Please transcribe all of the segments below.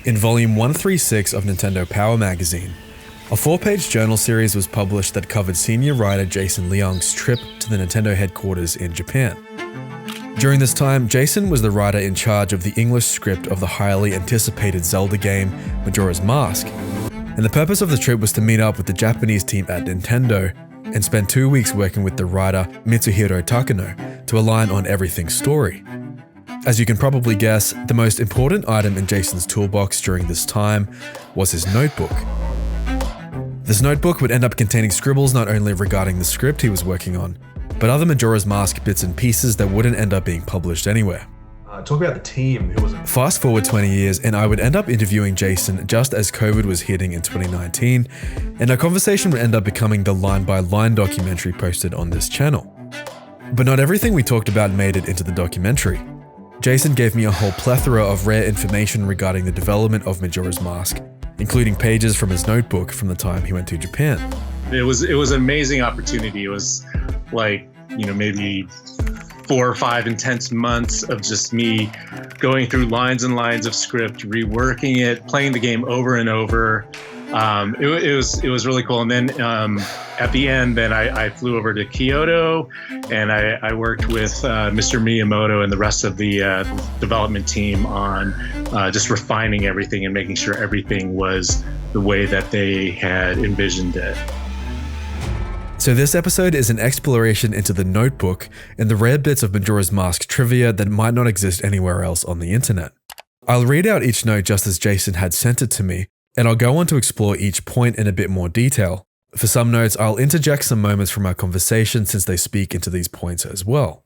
In volume 136 of Nintendo Power magazine, a 4-page journal series was published that covered senior writer Jason Leong's trip to the Nintendo headquarters in Japan. During this time, Jason was the writer in charge of the English script of the highly anticipated Zelda game, Majora's Mask, and the purpose of the trip was to meet up with the Japanese team at Nintendo and spend 2 weeks working with the writer Mitsuhiro Takano to align on everything's story. As you can probably guess, the most important item in Jason's toolbox during this time was his notebook. This notebook would end up containing scribbles not only regarding the script he was working on, but other Majora's Mask bits and pieces that wouldn't end up being published anywhere. Talk about the team. Who was it? Fast forward 20 years and I would end up interviewing Jason just as COVID was hitting in 2019, and our conversation would end up becoming the line-by-line documentary posted on this channel. But not everything we talked about made it into the documentary. Jason gave me a whole plethora of rare information regarding the development of Majora's Mask, including pages from his notebook from the time he went to Japan. It was an amazing opportunity. It was like, maybe 4 or 5 intense months of just me going through lines and lines of script, reworking it, playing the game over and over. It was really cool. And then at the end, then I flew over to Kyoto and I worked with Mr. Miyamoto and the rest of the development team on just refining everything and making sure everything was the way that they had envisioned it. So this episode is an exploration into the notebook and the rare bits of Majora's Mask trivia that might not exist anywhere else on the internet. I'll read out each note just as Jason had sent it to me, and I'll go on to explore each point in a bit more detail. For some notes, I'll interject some moments from our conversation since they speak into these points as well.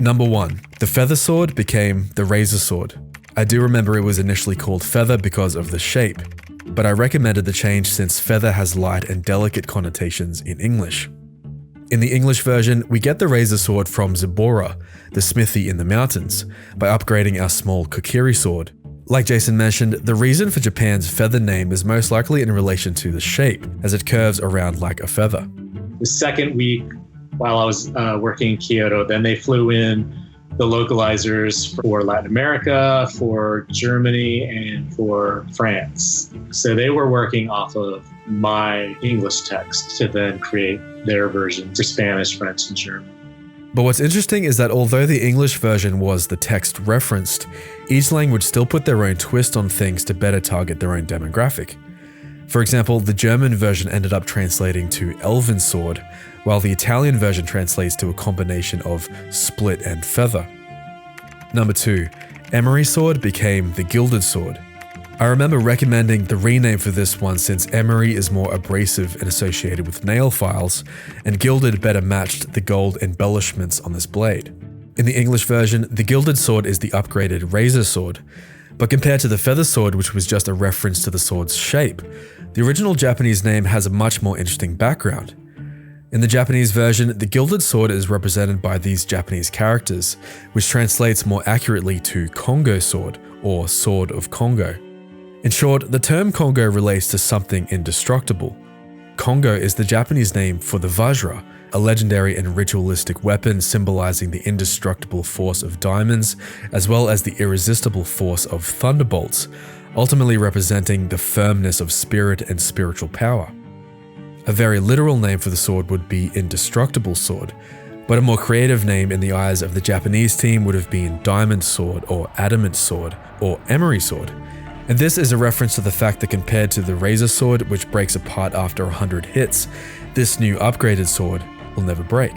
Number 1. The feather sword became the razor sword. I do remember it was initially called feather because of the shape, but I recommended the change since feather has light and delicate connotations in English. In the English version, we get the razor sword from Zabora, the smithy in the mountains, by upgrading our small kokiri sword. Like Jason mentioned, the reason for Japan's feather name is most likely in relation to the shape, as it curves around like a feather. The second week, while I was working in Kyoto, then they flew in the localizers for Latin America, for Germany, and for France. So they were working off of my English text to then create their version for Spanish, French, and German. But what's interesting is that although the English version was the text referenced, each language still put their own twist on things to better target their own demographic. For example, the German version ended up translating to elven sword, while the Italian version translates to a combination of split and feather. Number 2, emery sword became the gilded sword. I remember recommending the rename for this one since emery is more abrasive and associated with nail files, and gilded better matched the gold embellishments on this blade. In the English version, the gilded sword is the upgraded razor sword, but compared to the feather sword, which was just a reference to the sword's shape, the original Japanese name has a much more interesting background. In the Japanese version, the gilded sword is represented by these Japanese characters, which translates more accurately to Congo sword, or sword of Congo. In short, the term Congo relates to something indestructible. Congo is the Japanese name for the Vajra, a legendary and ritualistic weapon symbolizing the indestructible force of diamonds, as well as the irresistible force of thunderbolts, ultimately representing the firmness of spirit and spiritual power. A very literal name for the sword would be indestructible sword, but a more creative name in the eyes of the Japanese team would have been diamond sword or adamant sword or emery sword. And this is a reference to the fact that compared to the razor sword, which breaks apart after 100 hits, this new upgraded sword will never break.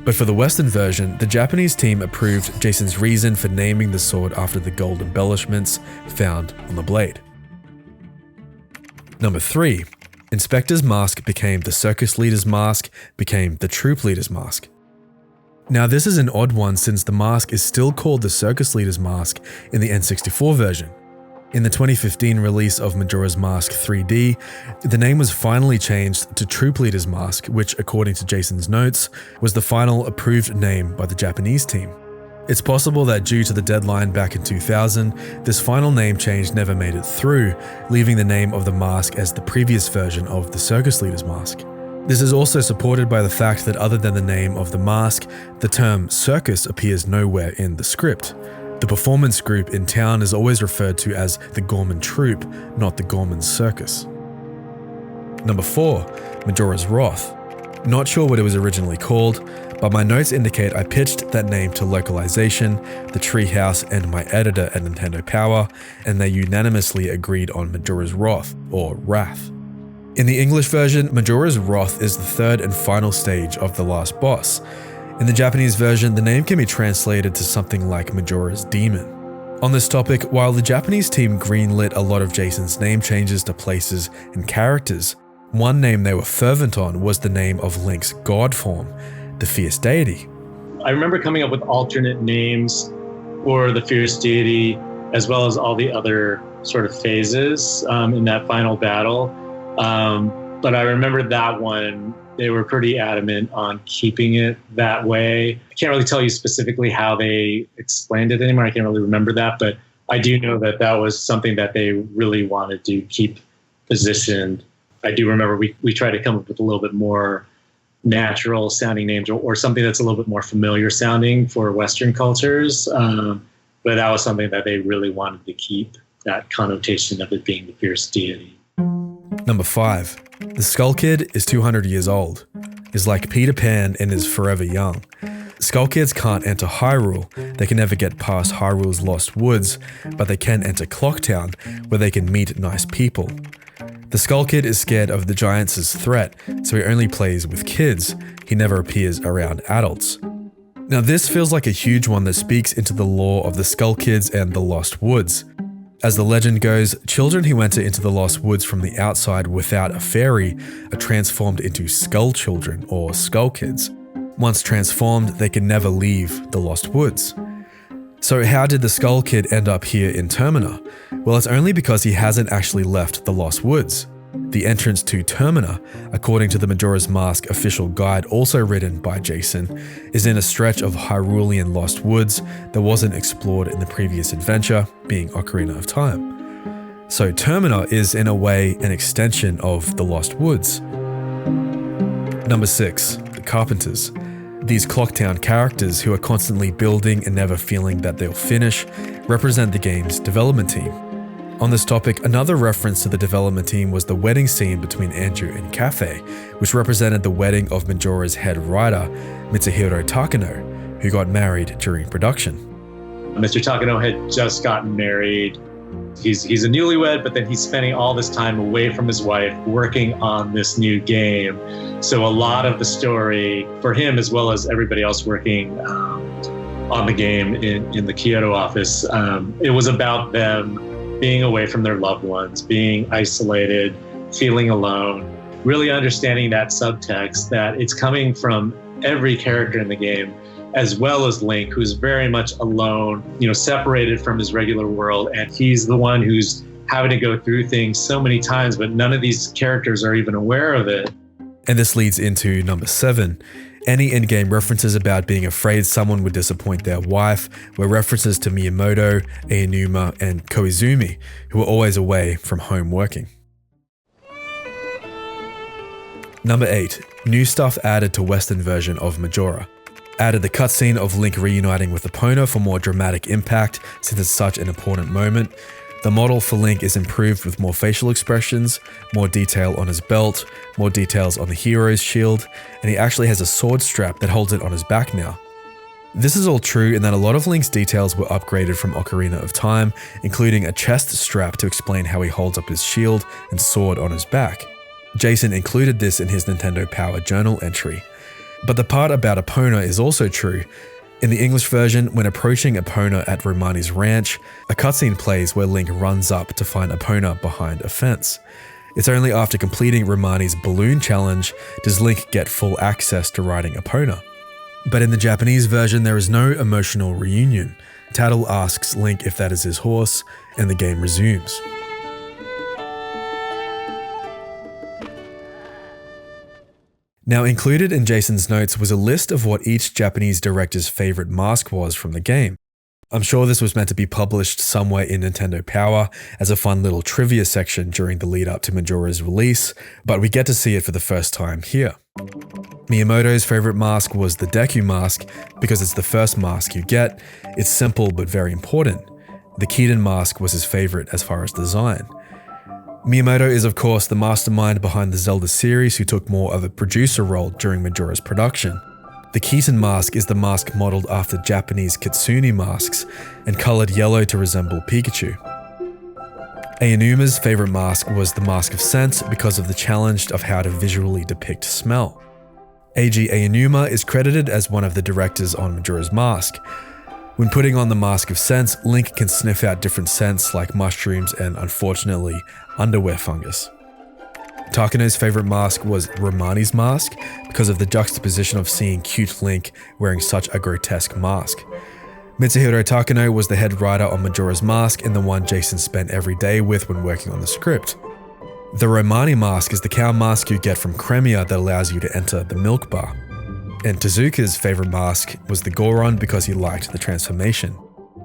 But for the Western version, the Japanese team approved Jason's reason for naming the sword after the gold embellishments found on the blade. Number 3. Inspector's mask became the circus leader's mask, became the troop leader's mask. Now this is an odd one since the mask is still called the circus leader's mask in the N64 version. In the 2015 release of Majora's Mask 3D, the name was finally changed to Troop Leader's Mask, which, according to Jason's notes, was the final approved name by the Japanese team. It's possible that due to the deadline back in 2000, this final name change never made it through, leaving the name of the mask as the previous version of the Circus Leader's Mask. This is also supported by the fact that other than the name of the mask, the term circus appears nowhere in the script. The performance group in town is always referred to as the Gorman Troupe, not the Gorman Circus. Number 4, Majora's Wrath. Not sure what it was originally called, but my notes indicate I pitched that name to Localization, the Treehouse, and my editor at Nintendo Power, and they unanimously agreed on Majora's Wrath, or Wrath. In the English version, Majora's Wrath is the third and final stage of the last boss. In the Japanese version, the name can be translated to something like Majora's Demon. On this topic, while the Japanese team greenlit a lot of Jason's name changes to places and characters, one name they were fervent on was the name of Link's god form, the Fierce Deity. I remember coming up with alternate names for the Fierce Deity, as well as all the other sort of phases in that final battle. But I remember that one, they were pretty adamant on keeping it that way. I can't really tell you specifically how they explained it anymore. I can't really remember that, but I do know that that was something that they really wanted to keep positioned. I do remember we tried to come up with a little bit more natural sounding names or something that's a little bit more familiar sounding for Western cultures. But that was something that they really wanted to keep, that connotation of it being the fierce deity. Number 5. The Skull Kid is 200 years old, is like Peter Pan and is forever young. Skull Kids can't enter Hyrule, they can never get past Hyrule's Lost Woods, but they can enter Clocktown, where they can meet nice people. The Skull Kid is scared of the Giants' threat, so he only plays with kids. He never appears around adults. Now this feels like a huge one that speaks into the lore of the Skull Kids and the Lost Woods. As the legend goes, children who enter into the Lost Woods from the outside without a fairy are transformed into Skull Children or Skull Kids. Once transformed, they can never leave the Lost Woods. So how did the Skull Kid end up here in Termina? Well, it's only because he hasn't actually left the Lost Woods. The entrance to Termina, according to the Majora's Mask official guide also written by Jason, is in a stretch of Hyrulean Lost Woods that wasn't explored in the previous adventure, being Ocarina of Time. So Termina is in a way an extension of the Lost Woods. Number 6, the Carpenters. These Clocktown characters who are constantly building and never feeling that they'll finish represent the game's development team. On this topic, another reference to the development team was the wedding scene between Andrew and Cafe, which represented the wedding of Majora's head writer, Mitsuhiro Takano, who got married during production. Mr. Takano had just gotten married. He's a newlywed, but then he's spending all this time away from his wife working on this new game. So a lot of the story for him, as well as everybody else working on the game in the Kyoto office, it was about them being away from their loved ones, being isolated, feeling alone, really understanding that subtext that it's coming from every character in the game, as well as Link, who's very much alone, separated from his regular world. And he's the one who's having to go through things so many times, but none of these characters are even aware of it. And this leads into number 7. Any in-game references about being afraid someone would disappoint their wife were references to Miyamoto, Aonuma, and Koizumi, who were always away from home working. Number 8. New stuff added to Western version of Majora. Added the cutscene of Link reuniting with Epona for more dramatic impact since it's such an important moment. The model for Link is improved with more facial expressions, more detail on his belt, more details on the hero's shield, and he actually has a sword strap that holds it on his back now. This is all true in that a lot of Link's details were upgraded from Ocarina of Time, including a chest strap to explain how he holds up his shield and sword on his back. Jason included this in his Nintendo Power journal entry. But the part about Epona is also true. In the English version, when approaching Epona at Romani's ranch, a cutscene plays where Link runs up to find Epona behind a fence. It's only after completing Romani's balloon challenge does Link get full access to riding Epona. But in the Japanese version, there is no emotional reunion. Tattle asks Link if that is his horse, and the game resumes. Now, included in Jason's notes was a list of what each Japanese director's favorite mask was from the game. I'm sure this was meant to be published somewhere in Nintendo Power as a fun little trivia section during the lead up to Majora's release, but we get to see it for the first time here. Miyamoto's favorite mask was the Deku mask because it's the first mask you get. It's simple but very important. The Keaton mask was his favorite as far as design. Miyamoto is of course the mastermind behind the Zelda series who took more of a producer role during Majora's production. The Keaton mask is the mask modeled after Japanese kitsune masks and colored yellow to resemble Pikachu. Aonuma's favorite mask was the Mask of Scent because of the challenge of how to visually depict smell. Eiji Aonuma is credited as one of the directors on Majora's Mask. When putting on the Mask of Scent, Link can sniff out different scents like mushrooms and, unfortunately, underwear fungus. Takano's favorite mask was Romani's mask because of the juxtaposition of seeing cute Link wearing such a grotesque mask. Mitsuhiro Takano was the head writer on Majora's Mask and the one Jason spent every day with when working on the script. The Romani mask is the cow mask you get from Cremia that allows you to enter the milk bar. And Tezuka's favorite mask was the Goron because he liked the transformation.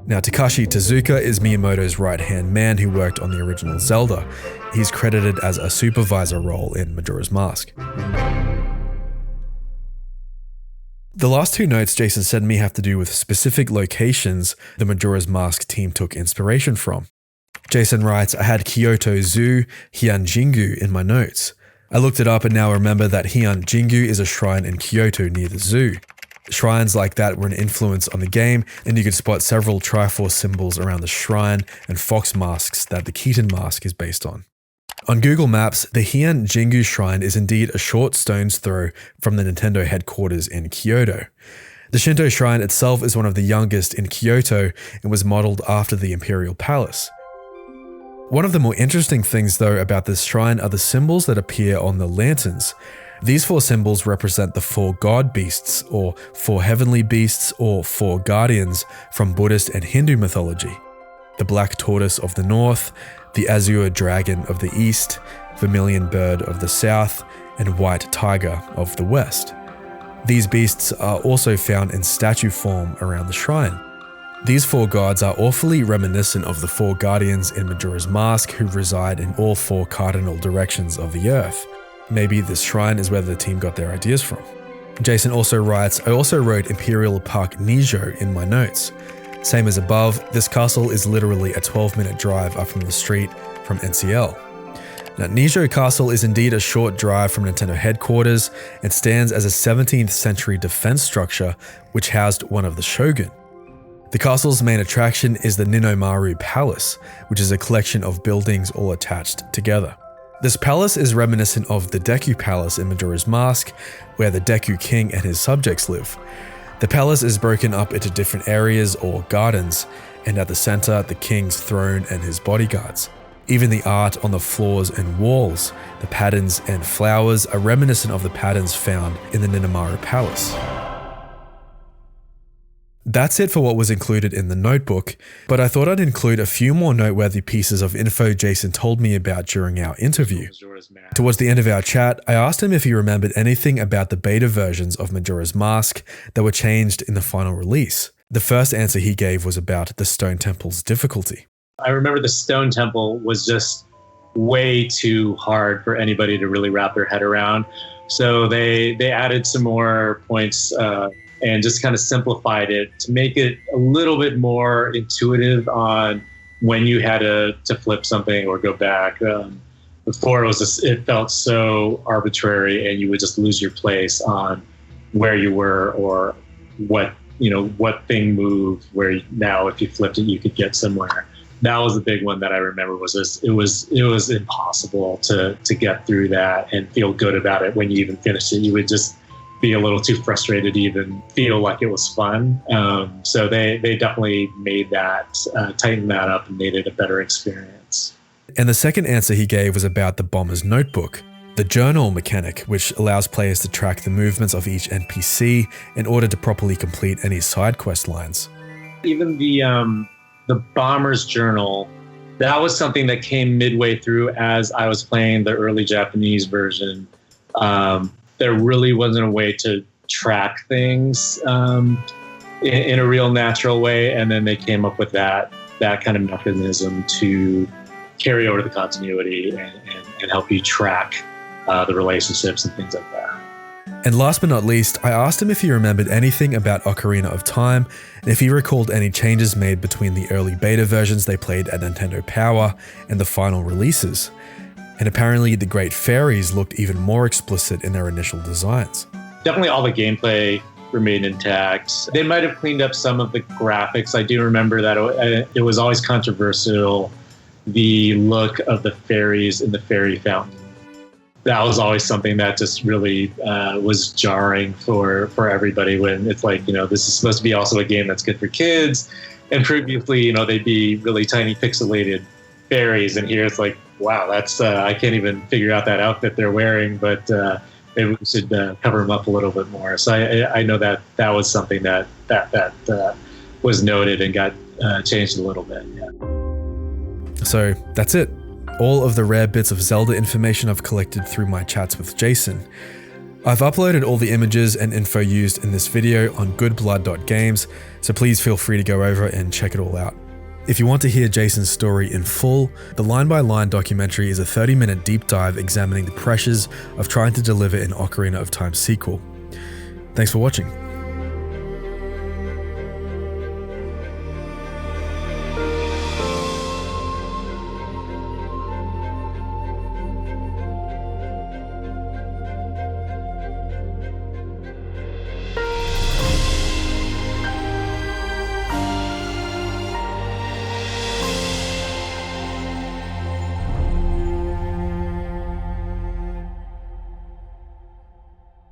Now, Takashi Tezuka is Miyamoto's right-hand man who worked on the original Zelda. He's credited as a supervisor role in Majora's Mask. The last two notes Jason sent me have to do with specific locations the Majora's Mask team took inspiration from. Jason writes, I had Kyoto Zoo, Heian-Jingu in my notes. I looked it up and now remember that Heian-Jingu is a shrine in Kyoto near the zoo. Shrines like that were an influence on the game, and you could spot several Triforce symbols around the shrine and fox masks that the Keaton mask is based on. On Google Maps, the Heian-Jingu Shrine is indeed a short stone's throw from the Nintendo headquarters in Kyoto. The Shinto Shrine itself is one of the youngest in Kyoto and was modeled after the Imperial Palace. One of the more interesting things though about this shrine are the symbols that appear on the lanterns. These four symbols represent the four god beasts, or four heavenly beasts, or four guardians from Buddhist and Hindu mythology. The black tortoise of the north, the azure dragon of the east, vermilion bird of the south, and white tiger of the west. These beasts are also found in statue form around the shrine. These four gods are awfully reminiscent of the four guardians in Majora's Mask who reside in all four cardinal directions of the earth. Maybe this shrine is where the team got their ideas from. Jason also writes, I also wrote Imperial Park Nijo in my notes. Same as above, this castle is literally a 12-minute drive up from the street from NCL. Now, Nijo Castle is indeed a short drive from Nintendo headquarters and stands as a 17th century defense structure which housed one of the shogun. The castle's main attraction is the Ninomaru Palace, which is a collection of buildings all attached together. This palace is reminiscent of the Deku Palace in Majora's Mask, where the Deku King and his subjects live. The palace is broken up into different areas or gardens, and at the center, the king's throne and his bodyguards. Even the art on the floors and walls, the patterns and flowers are reminiscent of the patterns found in the Ninomaru Palace. That's it for what was included in the notebook, but I thought I'd include a few more noteworthy pieces of info Jason told me about during our interview. Towards the end of our chat, I asked him if he remembered anything about the beta versions of Majora's Mask that were changed in the final release. The first answer he gave was about the Stone Temple's difficulty. I remember the Stone Temple was just way too hard for anybody to really wrap their head around. So they added some more points and just kind of simplified it to make it a little bit more intuitive on when you had to flip something or go back. Before it felt so arbitrary, and you would just lose your place on where you were or what thing moved. Where now, if you flipped it, you could get somewhere. That was the big one that I remember. It was impossible to get through that and feel good about it when you even finished it. You would just be a little too frustrated to even feel like it was fun. So they definitely made that, tightened that up and made it a better experience. And the second answer he gave was about the Bomber's Notebook, the journal mechanic, which allows players to track the movements of each NPC in order to properly complete any side quest lines. Even the Bomber's Journal, that was something that came midway through as I was playing the early Japanese version. There really wasn't a way to track things in a real natural way, and then they came up with that kind of mechanism to carry over the continuity and help you track the relationships and things like that. And last but not least, I asked him if he remembered anything about Ocarina of Time, and if he recalled any changes made between the early beta versions they played at Nintendo Power and the final releases. And apparently the Great Fairies looked even more explicit in their initial designs. Definitely all the gameplay remained intact. They might have cleaned up some of the graphics. I do remember that it was always controversial, the look of the fairies in the fairy fountain. That was always something that just really was jarring for everybody when it's like, this is supposed to be also a game that's good for kids. And previously, they'd be really tiny pixelated fairies. And here it's like, wow, that's I can't even figure out that outfit they're wearing, but maybe we should cover them up a little bit more. So I know that was something that was noted and got changed a little bit. Yeah. So that's it. All of the rare bits of Zelda information I've collected through my chats with Jason. I've uploaded all the images and info used in this video on goodblood.games, so please feel free to go over and check it all out. If you want to hear Jason's story in full, the line-by-line documentary is a 30-minute deep dive examining the pressures of trying to deliver an Ocarina of Time sequel. Thanks for watching.